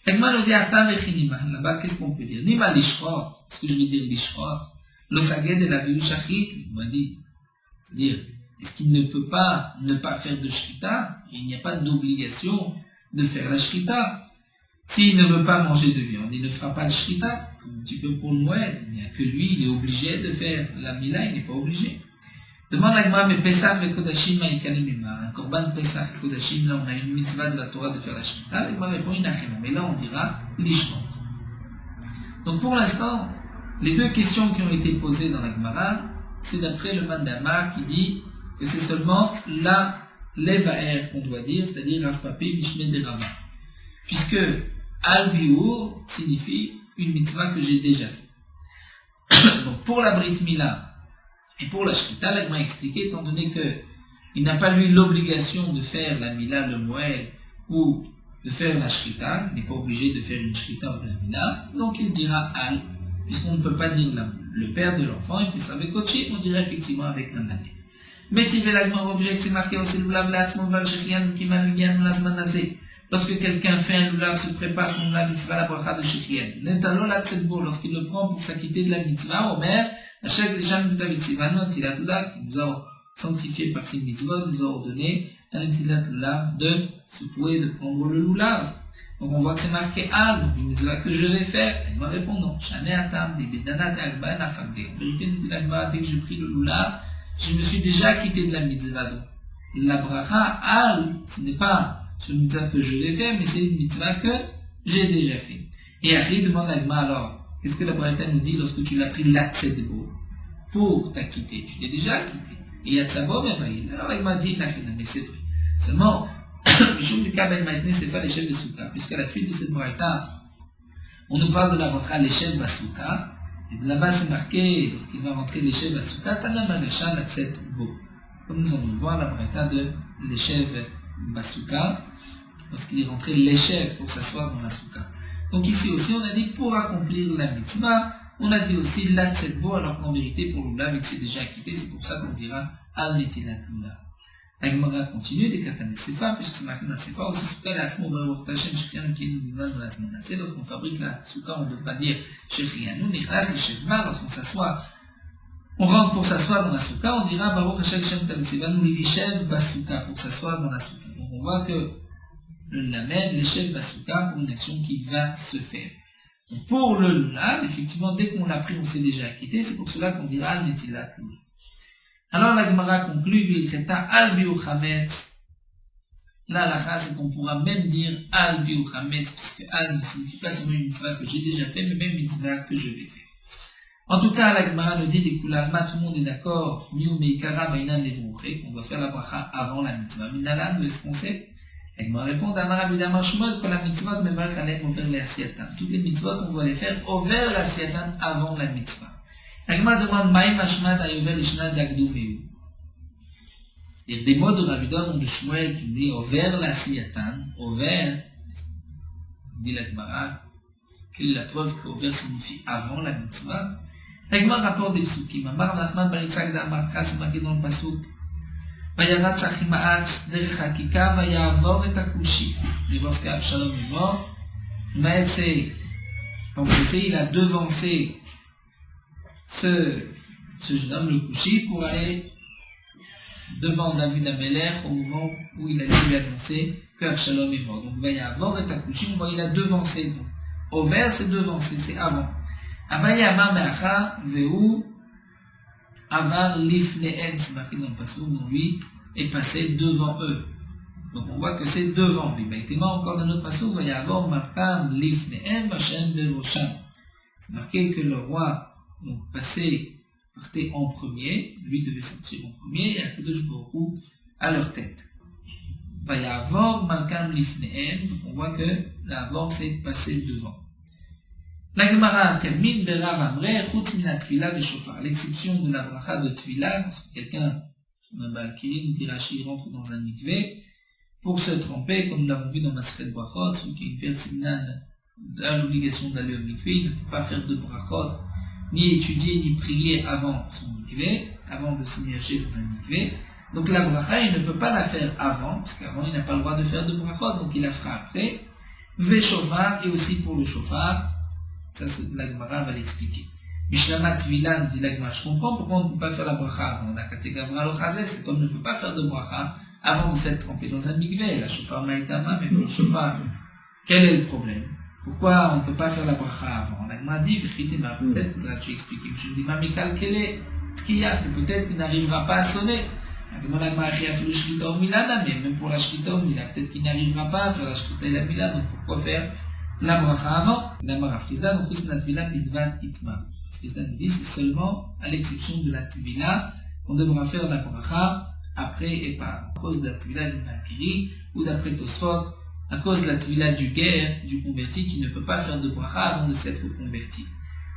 L'agma nous dit Atam Echinima. Là-bas, qu'est-ce qu'on peut dire? Nima Lishrot. Est-ce que je vais dire Lishrot? Le Saged et la Viu Shachrit, il m'a dit. C'est-à-dire, est-ce qu'il ne peut pas ne pas faire de Shrita? Il n'y a pas d'obligation de faire la Shrita. S'il ne veut pas manger de viande, il ne fera pas de Shrita, comme un petit peu pour le Moed. Il n'y a que lui, il est obligé de faire la Mila, il n'est pas obligé. Demande l'agma, mais Pesach et Kodashim ma'ikanemima. Un korban Pesach et Kodashim, là on a une mitzvah de la Torah de faire la Shrita. L'agma répond une achena. Mais là on dira l'ishmot. Donc pour l'instant, les deux questions qui ont été posées dans l'agmara, c'est d'après le Mandama qui dit que c'est seulement la levaer qu'on doit dire, c'est-à-dire Rav Papi Mishme de Rava. Puisque Al-Biur signifie une mitzvah que j'ai déjà fait. Donc pour la Brit Mila et pour la Shrita, l'agma a expliqué, étant donné qu'il n'a pas lui l'obligation de faire la Mila, le Moël, ou de faire la Shrita, il n'est pas obligé de faire une Shrita ou la Mila, donc il dira Al, puisqu'on ne peut pas dire le père de l'enfant, et puis ça avec Kochi, on dirait effectivement avec un Nabi. Mais tu veux l'agma object, c'est marqué aussi le Lav Latzmon Val Shechian, Kiman Ligan, Lazmanazé. Lorsque quelqu'un fait un lulav, se prépare son lulav, il fera la bracha de Shechian. Netalo la Tzedbo, lorsqu'il le prend pour s'acquitter de la mitzvah, Omer, Hachek Lisham Mutav Tzivano, Tilat Lulav, qui nous a sanctifié par ses mitzvot, nous a ordonné un Tilat Lulav de secouer, de prendre le lulav. Donc on voit que c'est marqué Al, une mitzvah que je vais faire. Il m'a répondu non. Shane Atam, Bibedanat Alba, Nafagde. En vérité, nous dit l'Alba, dès que j'ai pris le lulav, je me suis déjà acquitté de la mitzvah. Donc la bracha Al, ce n'est pas c'est une mitzvah que je vais faire, mais c'est une mitzvah que j'ai déjà fait. Et Ari demande à Agma alors, qu'est-ce que la Braïta nous dit lorsque tu l'as pris la tzedbo pour t'acquitter? Tu t'es déjà acquitté. Et Yatzabo, mais alors Agma dit, mais c'est vrai. Seulement, Mishum du Kabel Maïtne, c'est pas l'échelle de Souka, puisque à la suite de cette Braïta, on nous parle de la bracha l'échelle Basuka, et de là-bas c'est marqué, lorsqu'il va rentrer l'échelle Basuka, Tanam Aresha la tzedbo. Comme nous allons voir la Braïta de l'échelle Basuka, lorsqu'il est rentré l'échelle pour s'asseoir dans la souka. Donc ici aussi on a dit pour accomplir la mitzvah, on a dit aussi la tzedbo, alors qu'en vérité pour l'oulav il s'est déjà acquitté, c'est pour ça qu'on dira al netilat l'oulav. La Gemara continue des katanes sefa, puisque c'est marqué dans sefa aussi souka la tzmo baruch tachem shechianu qui nous donne dans la semaine. Lorsqu'on fabrique la souka, on ne doit pas dire shechianu, nichlas le shevma, lorsqu'on s'assoit. On rentre pour s'asseoir dans la souka, on dira Baruch Hashem Shem Tavitzivanu Lishev Basuka pour s'asseoir dans la souka. Donc on voit que le lamed, Lishev Basuka pour une action qui va se faire. Donc pour le lulav, effectivement, dès qu'on l'a pris, on s'est déjà acquitté, c'est pour cela qu'on dira Al Netilat Lulav. Alors la Gemara conclut Vilcheta Al Biu Chametz. Là, la phrase, c'est qu'on pourra même dire Al Biu Chametz, puisque Al ne signifie pas seulement une mitzvah que j'ai déjà fait, mais même une mitzvah que je vais faire. En tout cas, la Gemara nous dit des Kulalma, tout le monde est d'accord, Miu Meikara Bainan Levouche, qu'on doit faire la bracha avant la mitzvah. Minalan, est-ce qu'on sait? La Gemara répond, Damara Bidama Shmod, que la mitzvah de Memal Chalem over l'Asiatan. Toutes les mitzvahs, on doit les faire over l'Asiatan avant la mitzvah. La Gemara demande, Maïm Ashmat Ayovel Ishna Dagdu Meu. Il y a des mots de Rabbi Don de Shmuel qui dit over l'Asiatan, over, dit la Gemara, quelle est la preuve que over signifie avant la mitzvah? La Gemara rapporte des psukim. Amar Nachman bar Yitzhak d'Amar Chas, c'est marqué dans le pasuk. Vayaratz Achimaatz derech hakika vayavor et akushi. Et lorsque Avshalom est mort, Achimaatz s'est empressé, il a devancé ce jeune homme, le Kushi, pour aller devant David Améler au moment où il allait lui annoncer que Avshalom est mort. Donc vayavor et akushi, on voit il a devancé. Donc, over, c'est devancé, c'est avant. Abaya Amar Meacha Veu Avar Lifnehem, c'est marqué dans le passage, où lui est passé devant eux. Donc on voit que c'est devant lui. Baïtéma, encore dans notre passage, il va y avoir Malkam Lifnehem Hashem Berosham. C'est marqué que le roi partait en premier, lui devait sortir en premier, et Akadosh Baruch Hu à leur tête. Il va y avoir Malkam Lifnehem, donc on voit que l'avant c'est passé devant. La Gemara termine Berav Amre, Chutz Mina Tvila Veshofar. L'exception de la bracha de Tvila, lorsque quelqu'un, comme un Balkirim, Dirachi, rentre dans un mikvé, pour se tremper, comme nous l'avons vu dans Masret Brachot, celui qui a une perte signale a l'obligation d'aller au mikvé, il ne peut pas faire de brachot, ni étudier, ni prier avant son mikvé, avant de s'immerger dans un mikvé. Donc la bracha, il ne peut pas la faire avant, parce qu'avant il n'a pas le droit de faire de brachot, donc il la fera après. Ve shofar, et aussi pour le shofar, ça la Gemara va l'expliquer. Mishlamat Vilan, dit la Gemara, je comprends pourquoi on ne peut pas faire la bracha avant. Cet homme ne peut pas faire de bracha avant de s'être trempé dans un mikvé. La shofar maïtama, mais pour le shofar, quel est le problème? Pourquoi on ne peut pas faire la bracha avant? La Gemara dit, peut-être que là tu expliques, je dis, mais quel est Tkiya, que peut-être qu'il n'arrivera pas à sonner. Mais même pour la shrita ou mila, peut-être qu'il n'arrivera pas à faire la shrita et la mila, donc pourquoi faire la bracha avant? La marafrizda, donc c'est natvila midvan itma. Frizda nous dit, c'est seulement à l'exception de la tvila qu'on devra faire la bracha après et pas à cause de la tvila du malkiri ou d'après Tosfot, à cause de la tvila du guerre, du converti qui ne peut pas faire de bracha avant de s'être converti.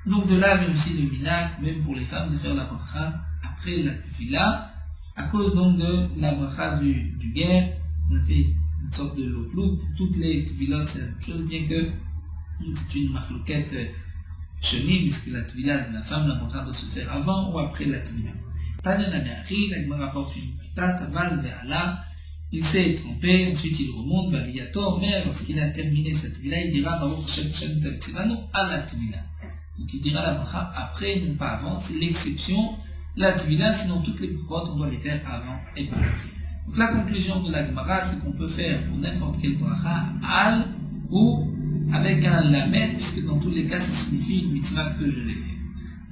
Donc de là vient aussi le minak, même pour les femmes, de faire la bracha après la tvila. À cause donc de la bracha du guerre, on fait une sorte de lotlouk. Pour toutes les tvilot, c'est la même chose, bien que c'est une marloquette chenille, puisque la tvila de la femme, la bracha doit se faire avant ou après la tvila. Tanya Nameari, la Gemara rapporte une pita, taval ve'ala, il s'est trompé, ensuite il remonte, valiator, mais lorsqu'il a terminé cette tvila, il dira Baruch Hashem Shem Tavetsivanu à la tvila. Donc il dira la bracha après, non pas avant, c'est l'exception. La tvila, sinon toutes les brachot, on doit les faire avant et pas après. Donc la conclusion de la Gemara, c'est qu'on peut faire pour n'importe quelle bracha al ou avec un lamed, puisque dans tous les cas, ça signifie une mitzvah que je l'ai fait.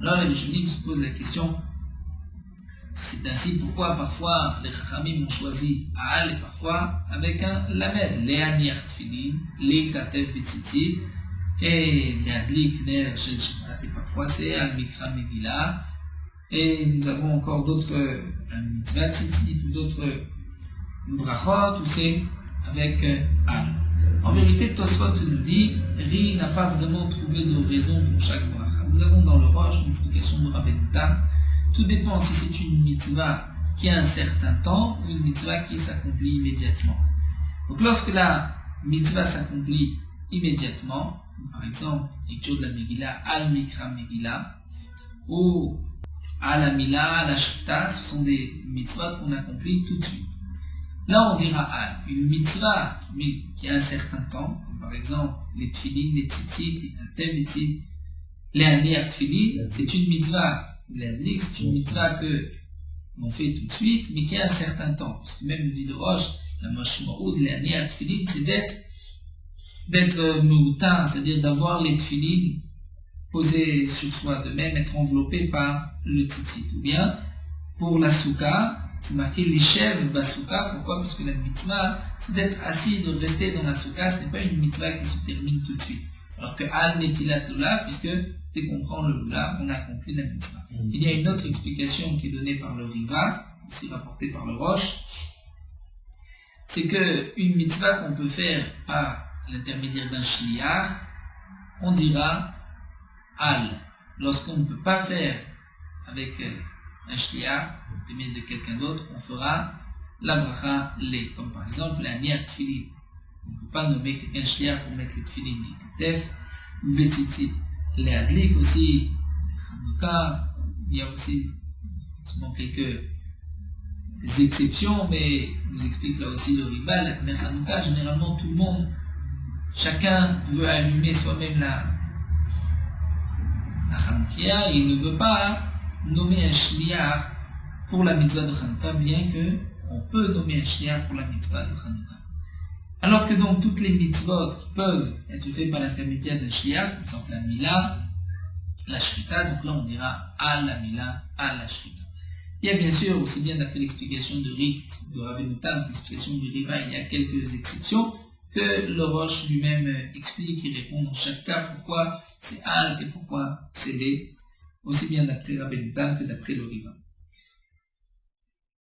Alors les Rishonim se posent la question, c'est ainsi pourquoi parfois les Chachamim ont choisi al et parfois avec un lamed, les aniach tfilin, les tatev betzitzit et les adlik ner shel shabbat, et parfois c'est al mikra megillah. Et nous avons encore d'autres mitzvah tzitzit ou d'autres brachot où c'est avec al. En vérité, Tosfot nous dit, Ri n'a pas vraiment trouvé de raison pour chaque bracha. Nous avons dans le Rosh une explication de Rabbeinu Tam. Tout dépend si c'est une mitzvah qui a un certain temps ou une mitzvah qui s'accomplit immédiatement. Donc lorsque la mitzvah s'accomplit immédiatement, par exemple, lecture de la Megillah, al mikra Megillah, ou à la mila, à la shrita, ce sont des mitzvahs qu'on accomplit tout de suite. Là, on dira al. Une mitzvah qui a un certain temps, par exemple, les tfilin, les tzitzit, les tatem, les aniach tfilin, c'est une mitzvah, c'est une mitzvah que l'on fait tout de suite, mais qui a un certain temps. Parce que même dit le Rosh, la mashma'oud, les aniach tfilin, c'est d'être moutin, c'est-à-dire d'avoir les tfilin posé sur soi, de même être enveloppé par le tzitzit. Ou bien, pour la souka, c'est marqué l'ishev basouka. Pourquoi? Parce que la mitzvah, c'est d'être assis, de rester dans la souka. Ce n'est pas une mitzvah qui se termine tout de suite. Alors que al netilat lulav, puisque dès qu'on prend le lulav, on a accompli la mitzvah. Il y a une autre explication qui est donnée par le Riva, ici rapportée par le Rosh. C'est que une mitzvah qu'on peut faire par l'intermédiaire d'un shliach, on dira al. Lorsqu'on ne peut pas faire avec un shliach, de quelqu'un d'autre, on fera la bracha le. Comme par exemple la niat tfilin. On ne peut pas nommer quelqu'un shliach pour mettre les tfilin, les tetef, les tzitzit. Les adlik aussi, les chanouka, il y a aussi souvent quelques exceptions, mais nous explique là aussi le rival. Mais chanouka, généralement tout le monde, chacun veut allumer soi-même la chanoukia, et il ne veut pas nommer un shliach pour la mitzvah de Chanouka, bien que on peut nommer un shliach pour la mitzvah de Chanouka. Alors que donc toutes les mitzvot qui peuvent être faites par l'intermédiaire d'un shliach, par exemple la mila, la shrita, donc là on dira à la mila, à la shrita. Il y a bien sûr, aussi bien d'après l'explication de Rit, de Rabbeinu Tam, l'explication du Riva, il y a quelques exceptions que le Rosh lui-même explique et répond dans chaque cas pourquoi c'est al et pourquoi c'est les, aussi bien d'après Rabbeinu Tam que d'après le Riva.